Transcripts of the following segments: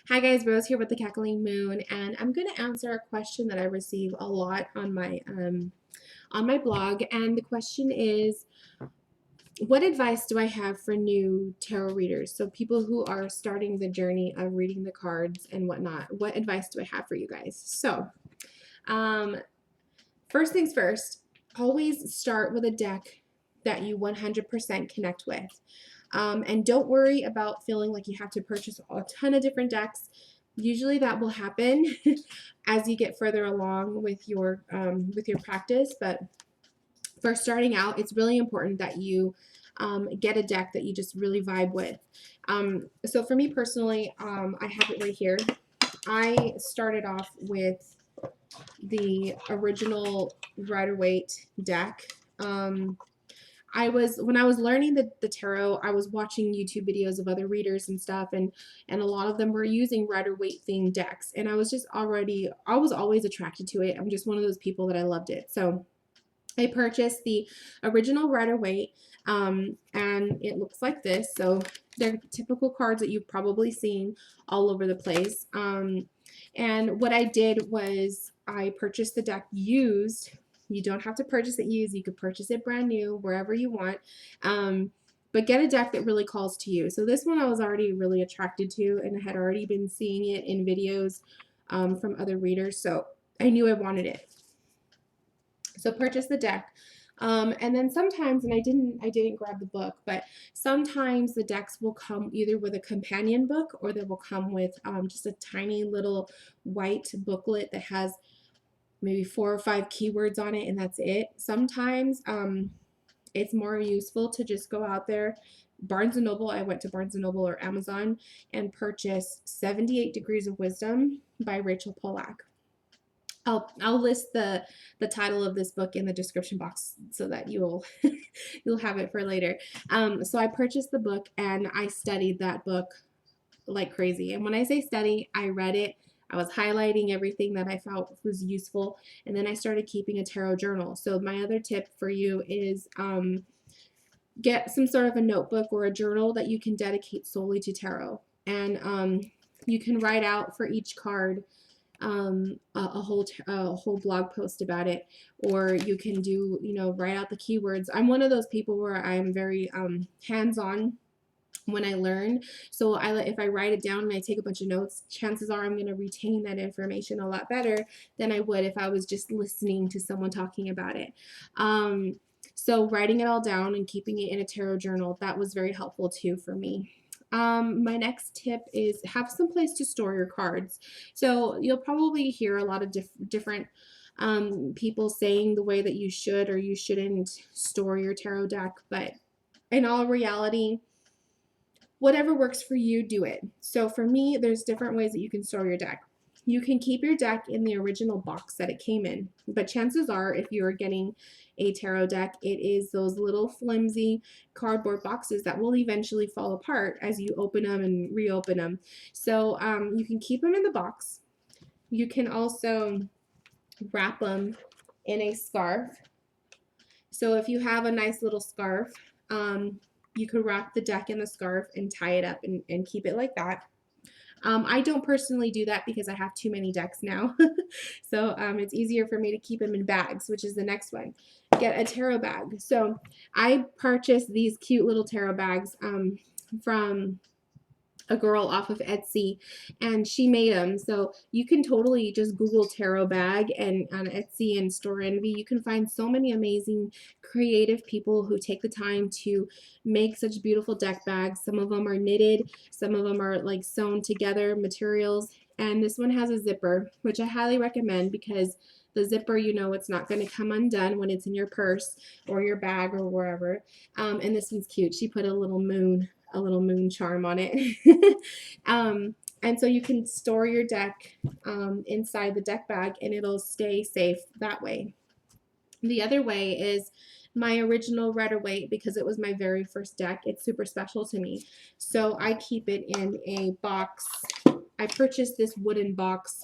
Hi guys, Rose here with the Cackling Moon, and I'm going to answer a question that I receive a lot on my blog. And the question is, what advice do I have for new tarot readers? So people who are starting the journey of reading the cards and whatnot. What advice do I have for you guys? So, um, first things first, always start with a deck that you 100% connect with. And don't worry about feeling like you have to purchase a ton of different decks. Usually that will happen as you get further along with your practice. But for starting out, it's really important that you get a deck that you just really vibe with. So for me personally, I have it right here. I started off with the original Rider-Waite deck. When I was learning the tarot, I was watching YouTube videos of other readers and stuff, and a lot of them were using Rider-Waite themed decks, and I was always attracted to it. I'm just one of those people that I loved it. So I purchased the original Rider-Waite, and it looks like this. So they're typical cards that you've probably seen all over the place. And what I did was I purchased the deck used. You don't have to purchase it used. You could purchase it brand new wherever you want. But get a deck that really calls to you. So this one I was already really attracted to, and I had already been seeing it in videos from other readers. So I knew I wanted it. So purchase the deck. And then sometimes, and I didn't grab the book, but sometimes the decks will come either with a companion book, or they will come with just a tiny little white booklet that has maybe 4 or 5 keywords on it, and that's it. Sometimes it's more useful to just go out there. Barnes & Noble, I went to Barnes & Noble or Amazon and purchased 78 Degrees of Wisdom by Rachel Pollack. I'll list the title of this book in the description box so that you'll you'll have it for later. So I purchased the book and I studied that book like crazy. And when I say study, I read it. I was highlighting everything that I felt was useful, and then I started keeping a tarot journal. So my other tip for you is get some sort of a notebook or a journal that you can dedicate solely to tarot, and you can write out for each card a whole blog post about it, or you can do, write out the keywords. I'm one of those people where I'm very hands-on when I learn. So if I write it down and I take a bunch of notes, chances are I'm going to retain that information a lot better than I would if I was just listening to someone talking about it. So writing it all down and keeping it in a tarot journal, that was very helpful too for me. My next tip is have some place to store your cards. So you'll probably hear a lot of different people saying the way that you should or you shouldn't store your tarot deck, but in all reality, whatever works for you, do it. So for me, there's different ways that you can store your deck. You can keep your deck in the original box that it came in, but chances are if you're getting a tarot deck, it is those little flimsy cardboard boxes that will eventually fall apart as you open them and reopen them. So you can keep them in the box. You can also wrap them in a scarf. So if you have a nice little scarf, you could wrap the deck in the scarf and tie it up and keep it like that. I don't personally do that because I have too many decks now. So it's easier for me to keep them in bags, which is the next one. Get a tarot bag. So I purchased these cute little tarot bags from a girl off of Etsy, and she made them. So you can totally just Google tarot bag and on Etsy and Store Envy, you can find so many amazing creative people who take the time to make such beautiful deck bags. Some of them are knitted, some of them are like sewn together materials, and this one has a zipper, which I highly recommend because the zipper, it's not going to come undone when it's in your purse or your bag or wherever. And this one's cute. She put a little moon charm on it. And so you can store your deck inside the deck bag and it'll stay safe that way. The other way is my original Rider-Waite, because it was my very first deck. It's super special to me. So I keep it in a box. I purchased this wooden box.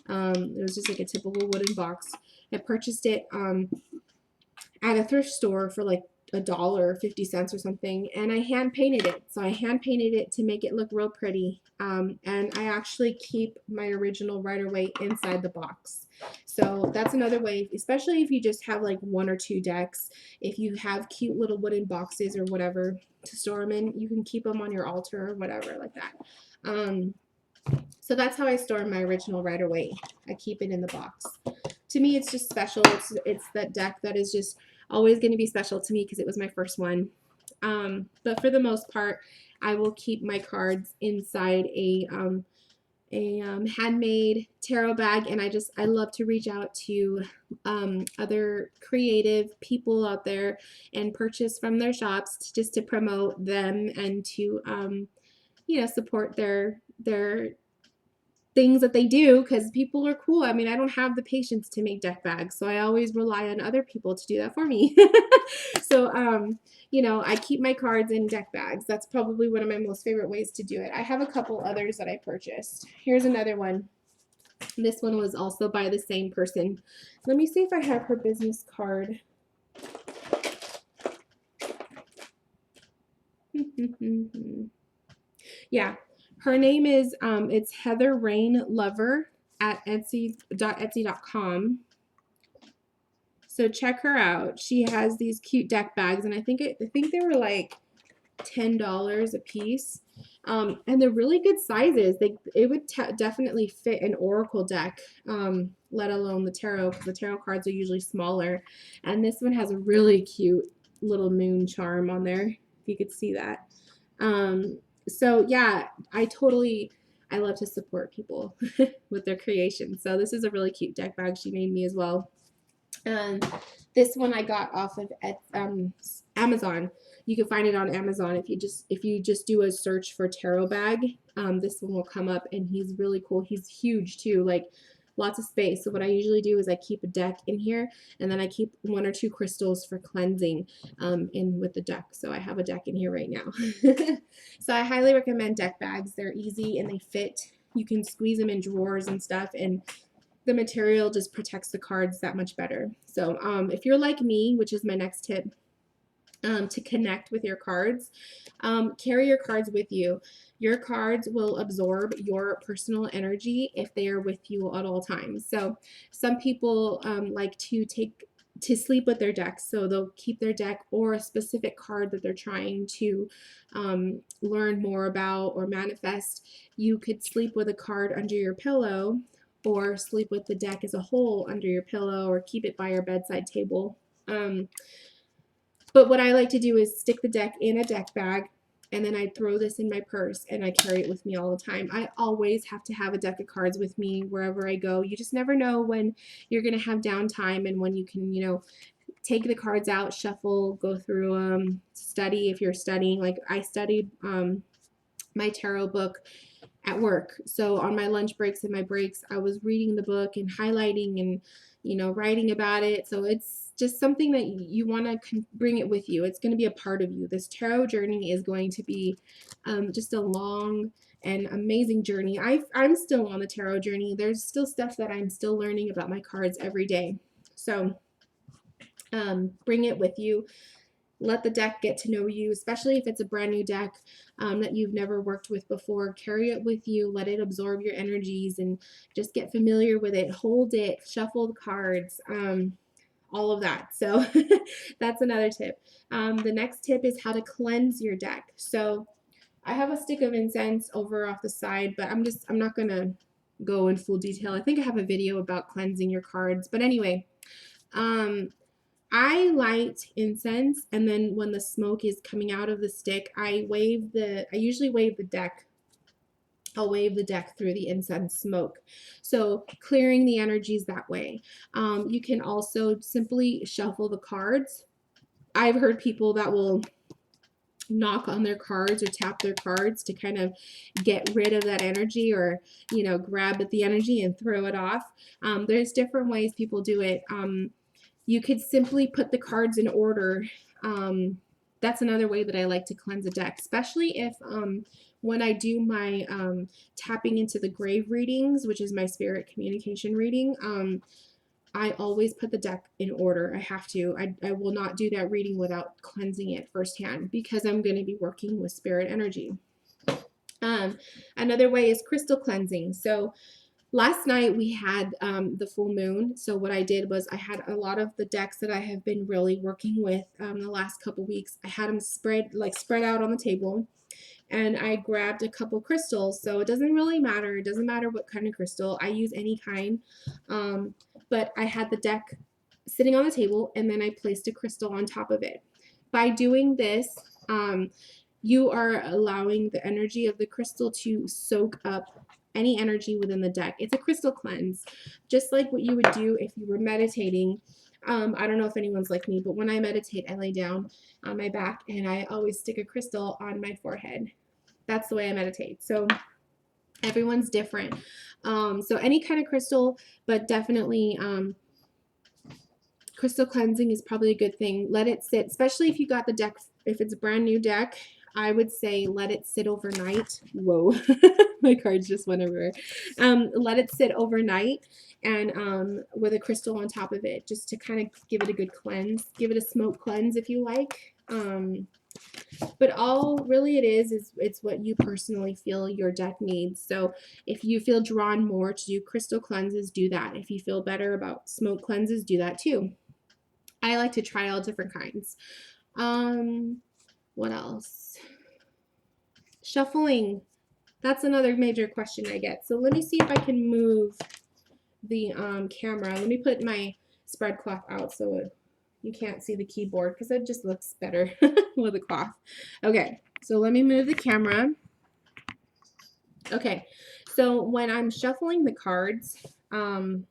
It was just like a typical wooden box. I purchased it at a thrift store for like $1.50 or something, and I hand painted it. So I hand painted it to make it look real pretty. And I actually keep my original Rider-Waite inside the box. So that's another way, especially if you just have like 1 or 2 decks. If you have cute little wooden boxes or whatever to store them in, you can keep them on your altar or whatever like that. So that's how I store my original Rider-Waite. I keep it in the box. To me, it's just special. It's that deck that is just always going to be special to me because it was my first one. But for the most part, I will keep my cards inside a handmade tarot bag, and I love to reach out to other creative people out there and purchase from their shops just to promote them and to support their things that they do, because people are cool. I mean, I don't have the patience to make deck bags, so I always rely on other people to do that for me. So I keep my cards in deck bags. That's probably one of my most favorite ways to do it. I have a couple others that I purchased. Here's another one. This one was also by the same person. Let me see if I have her business card. Yeah, her name is it's Heather Rain Lover at etsy.com. So check her out. She has these cute deck bags, and I think they were like $10 a piece. And they're really good sizes. It would definitely fit an oracle deck, let alone the tarot, because the tarot cards are usually smaller. And this one has a really cute little moon charm on there, if you could see that. So yeah, I love to support people with their creation. So this is a really cute deck bag she made me as well. And this one I got off of Amazon. You can find it on Amazon if you just do a search for tarot bag. This one will come up, and he's really cool. He's huge too, like lots of space. So what I usually do is I keep a deck in here, and then I keep 1 or 2 crystals for cleansing in with the deck. So I have a deck in here right now. So I highly recommend deck bags. They're easy and they fit. You can squeeze them in drawers and stuff, and the material just protects the cards that much better. So if you're like me, which is my next tip, to connect with your cards, carry your cards with you. Your cards will absorb your personal energy if they are with you at all times. So some people like to sleep with their decks, so they'll keep their deck or a specific card that they're trying to learn more about or manifest. You could sleep with a card under your pillow, or sleep with the deck as a whole under your pillow, or keep it by your bedside table. But what I like to do is stick the deck in a deck bag, and then I throw this in my purse, and I carry it with me all the time. I always have to have a deck of cards with me wherever I go. You just never know when you're going to have downtime and when you can, take the cards out, shuffle, go through them, study if you're studying. Like I studied my tarot book at work. So on my lunch breaks and my breaks, I was reading the book and highlighting and, writing about it. So it's just something that you want to bring it with you. It's going to be a part of you. This tarot journey is going to be just a long and amazing journey. I'm still on the tarot journey. There's still stuff that I'm still learning about my cards every day. So bring it with you. Let the deck get to know you, especially if it's a brand new deck that you've never worked with before. Carry it with you. Let it absorb your energies and just get familiar with it. Hold it. Shuffle the cards. All of that. So that's another tip. The next tip is how to cleanse your deck. So I have a stick of incense over off the side, but I'm not going to go in full detail. I think I have a video about cleansing your cards. But anyway, I light incense, and then when the smoke is coming out of the stick, I usually wave the deck. I'll wave the deck through the incense smoke. So clearing the energies that way. You can also simply shuffle the cards. I've heard people that will knock on their cards or tap their cards to kind of get rid of that energy, or grab at the energy and throw it off. There's different ways people do it. You could simply put the cards in order. That's another way that I like to cleanse a deck, especially if when I do my tapping into the grave readings, which is my spirit communication reading, I always put the deck in order. I have to. I will not do that reading without cleansing it firsthand because I'm going to be working with spirit energy. Another way is crystal cleansing. So last night we had the full moon. So what I did was I had a lot of the decks that I have been really working with the last couple weeks. I had them spread out on the table, and I grabbed a couple crystals. So it doesn't really matter. It doesn't matter what kind of crystal. I use any kind. But I had the deck sitting on the table, and then I placed a crystal on top of it. By doing this, you are allowing the energy of the crystal to soak up any energy within the deck. It's a crystal cleanse, just like what you would do if you were meditating. I don't know if anyone's like me, but when I meditate, I lay down on my back and I always stick a crystal on my forehead. That's the way I meditate. So everyone's different. So any kind of crystal, but definitely crystal cleansing is probably a good thing. Let it sit, especially if you got the deck, if it's a brand new deck, I would say let it sit overnight. Whoa, my cards just went over. Let it sit overnight and with a crystal on top of it, just to kind of give it a good cleanse. Give it a smoke cleanse if you like. But all really it is it's what you personally feel your deck needs. So if you feel drawn more to do crystal cleanses, do that. If you feel better about smoke cleanses, do that too. I like to try all different kinds. What else? Shuffling. That's another major question I get. So let me see if I can move the camera. Let me put my spread cloth out so you can't see the keyboard because it just looks better with a cloth. Okay, so let me move the camera. Okay, so when I'm shuffling the cards, some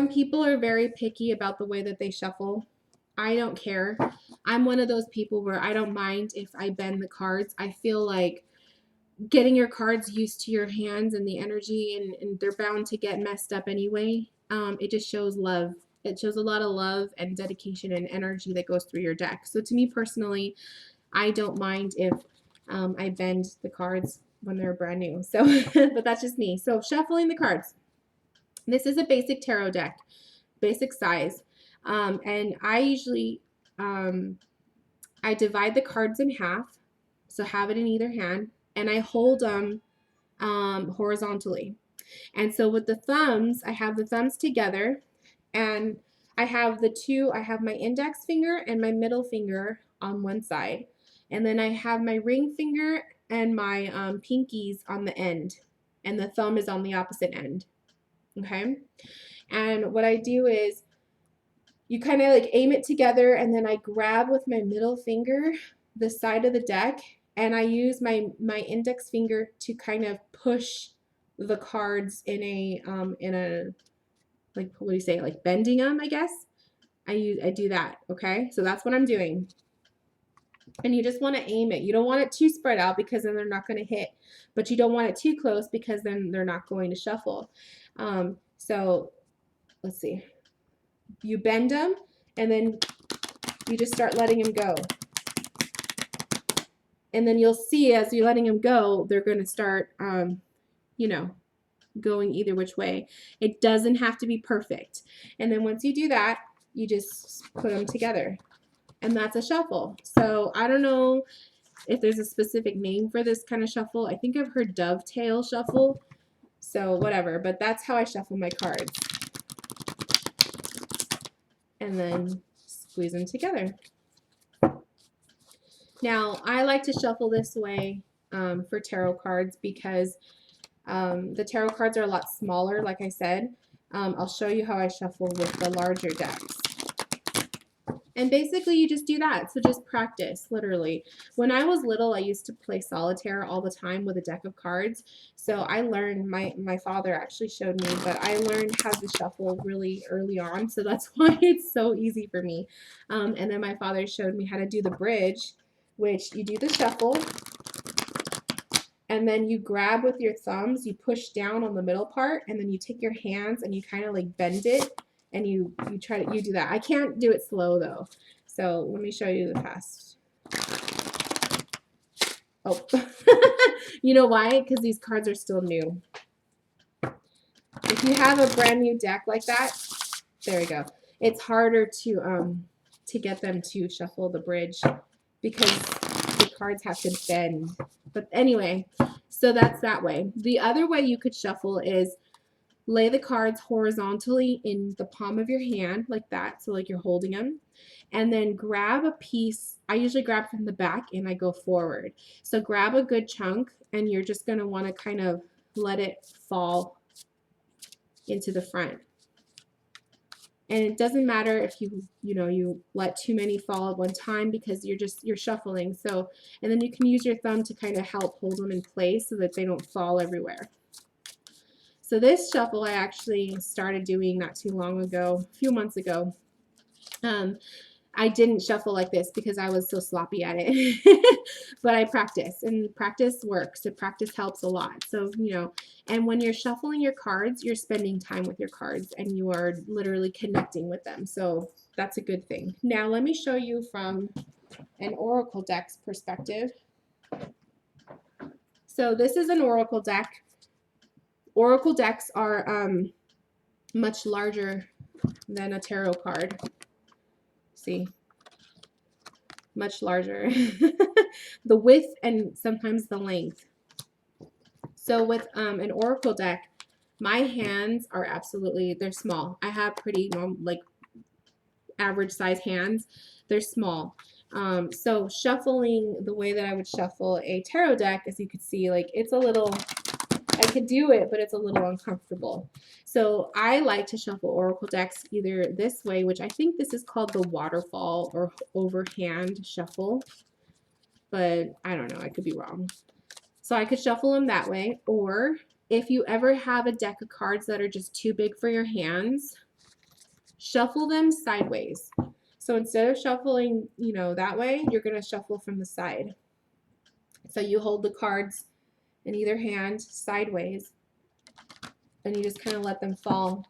people are very picky about the way that they shuffle. I don't care. I'm one of those people where I don't mind if I bend the cards. I feel like getting your cards used to your hands and the energy, and they're bound to get messed up anyway. It just shows love. It shows a lot of love and dedication and energy that goes through your deck. So to me personally, I don't mind if I bend the cards when they're brand new. So, but that's just me. So shuffling the cards. This is a basic tarot deck, basic size. And I usually, I divide the cards in half. So have it in either hand, and I hold them horizontally. And so with the thumbs, I have the thumbs together, and I have my index finger and my middle finger on one side. And then I have my ring finger and my pinkies on the end, and the thumb is on the opposite end. Okay. And what I do is you kind of like aim it together, and then I grab with my middle finger the side of the deck, and I use my index finger to kind of push the cards in a like, what do you say, like bending them, I guess. I do that. Okay, so that's what I'm doing. And you just want to aim it. You don't want it too spread out because then they're not going to hit, but you don't want it too close because then they're not going to shuffle. So let's see. You bend them, and then you just start letting them go. And then you'll see as you're letting them go, they're going to start, you know, going either which way. It doesn't have to be perfect. And then once you do that, you just put them together. And that's a shuffle. So I don't know if there's a specific name for this kind of shuffle. I think I've heard dovetail shuffle. So whatever, but that's how I shuffle my cards. And then squeeze them together. Now, I like to shuffle this way for tarot cards because the tarot cards are a lot smaller, like I said. I'll show you how I shuffle with the larger decks. And basically, you just do that. So just practice, literally. When I was little, I used to play solitaire all the time with a deck of cards. So I learned, my father actually showed me, but I learned how to shuffle really early on. So that's why it's so easy for me. And then my father showed me how to do the bridge, which you do the shuffle. And then you grab with your thumbs, you push down on the middle part, and then you take your hands and you kind of like bend it. And you do that. I can't do it slow though. So let me show you the fast. Oh, you know why? Because these cards are still new. If if you have a brand new deck like that, there we go. It's harder to get them to shuffle the bridge because the cards have to bend. But anyway, so that's that way. The other way you could shuffle is lay the cards horizontally in the palm of your hand like that, so like you're holding them, and then grab a piece. I usually grab from the back and I go forward. So grab a good chunk and you're just going to want to kind of let it fall into the front. And it doesn't matter if you let too many fall at one time because you're shuffling. So, and then you can use your thumb to kind of help hold them in place so that they don't fall everywhere. So this shuffle I actually started doing not too long ago, a few months ago. I didn't shuffle like this because I was so sloppy at it, but I practice, and practice works. So practice helps a lot. So, and when you're shuffling your cards, you're spending time with your cards and you are literally connecting with them. So that's a good thing. Now let me show you from an Oracle deck's perspective. So this is an Oracle deck. Oracle decks are much larger than a tarot card. See, much larger. The width and sometimes the length. So with an Oracle deck, my hands are absolutely, they're small. I have pretty like average size hands. They're small. So shuffling the way that I would shuffle a tarot deck, as you can see, like it's a little, I could do it, but it's a little uncomfortable. So I like to shuffle Oracle decks either this way, which I think this is called the waterfall or overhand shuffle, but I don't know, I could be wrong. So I could shuffle them that way, or if you ever have a deck of cards that are just too big for your hands, shuffle them sideways. So instead of shuffling, that way, you're going to shuffle from the side. So you hold the cards in either hand sideways, and you just kind of let them fall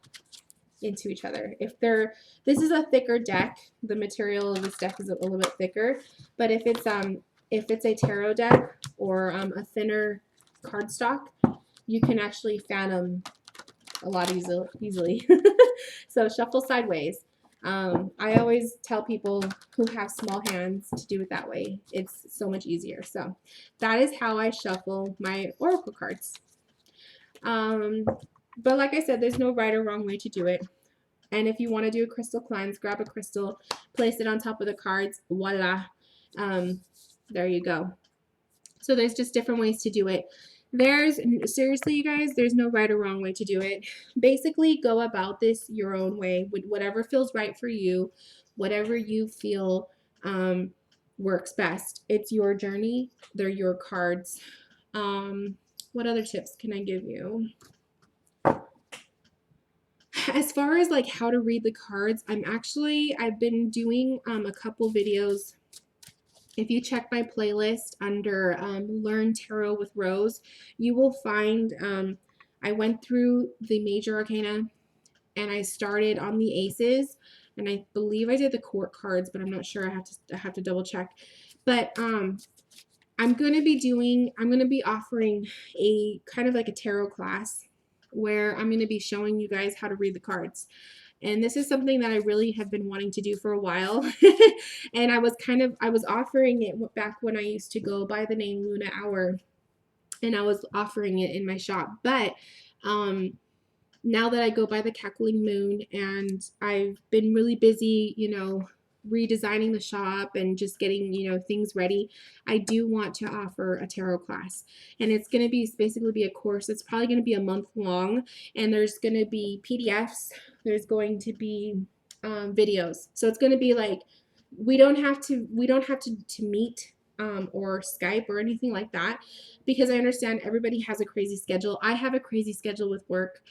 into each other. This is a thicker deck, the material of this deck is a little bit thicker, but if it's a tarot deck or a thinner cardstock, you can actually fan them a lot easily. So shuffle sideways. I always tell people who have small hands to do it that way. It's so much easier. So that is how I shuffle my Oracle cards. But like I said, there's no right or wrong way to do it. And if you want to do a crystal cleanse, grab a crystal, place it on top of the cards, voila. There you go. So there's just different ways to do it. Seriously, you guys, there's no right or wrong way to do it. Basically, go about this your own way, with whatever feels right for you, whatever you feel works best. It's your journey. They're your cards. What other tips can I give you? As far as like how to read the cards, I've been doing a couple videos. If you check my playlist under Learn Tarot with Rose, you will find I went through the major arcana and I started on the aces, and I believe I did the court cards, but I'm not sure. I have to double check. But I'm going to be offering a kind of like a tarot class where I'm going to be showing you guys how to read the cards. And this is something that I really have been wanting to do for a while. And I was offering it back when I used to go by the name Luna Hour, and I was offering it in my shop. But now that I go by the Cackling Moon, and I've been really busy, redesigning the shop and just getting, things ready, I do want to offer a tarot class. And it's going to basically be a course. It's probably going to be a month long, and there's going to be PDFs. There's going to be videos. So it's going to be like, we don't have to meet or Skype or anything like that, because I understand everybody has a crazy schedule. I have a crazy schedule with work.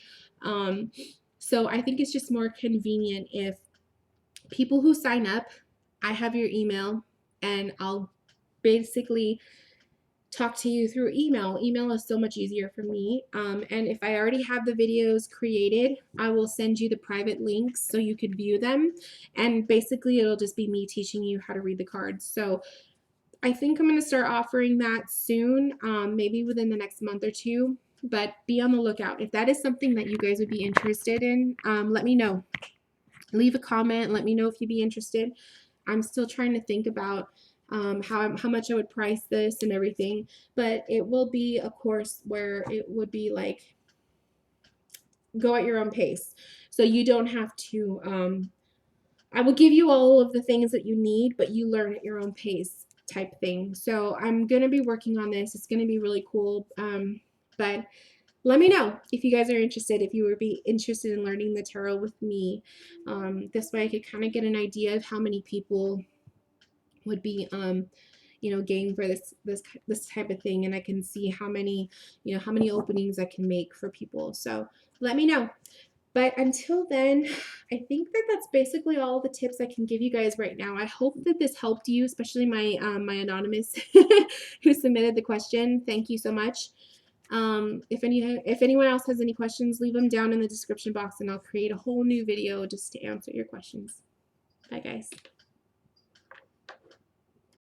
So I think it's just more convenient if people who sign up, I have your email, and I'll basically talk to you through email. Email is so much easier for me. And if I already have the videos created, I will send you the private links so you could view them. And basically it'll just be me teaching you how to read the cards. So I think I'm going to start offering that soon, maybe within the next month or two. but be on the lookout. If that is something that you guys would be interested in, let me know. Leave a comment. Let me know if you'd be interested. I'm still trying to think about how much I would price this and everything, but it will be a course where it would be like go at your own pace. So you don't have to, I will give you all of the things that you need, but you learn at your own pace type thing. So I'm going to be working on this. It's going to be really cool. But let me know if you guys are interested, if you would be interested in learning the tarot with me. This way I could kind of get an idea of how many people would be game for this type of thing, and I can see how many how many openings I can make for people. So let me know. But until then, I think that that's basically all the tips I can give you guys right now. I hope that this helped you, especially my anonymous who submitted the question. Thank you so much. If anyone else has any questions, leave them down in the description box, and I'll create a whole new video just to answer your questions. Bye, guys.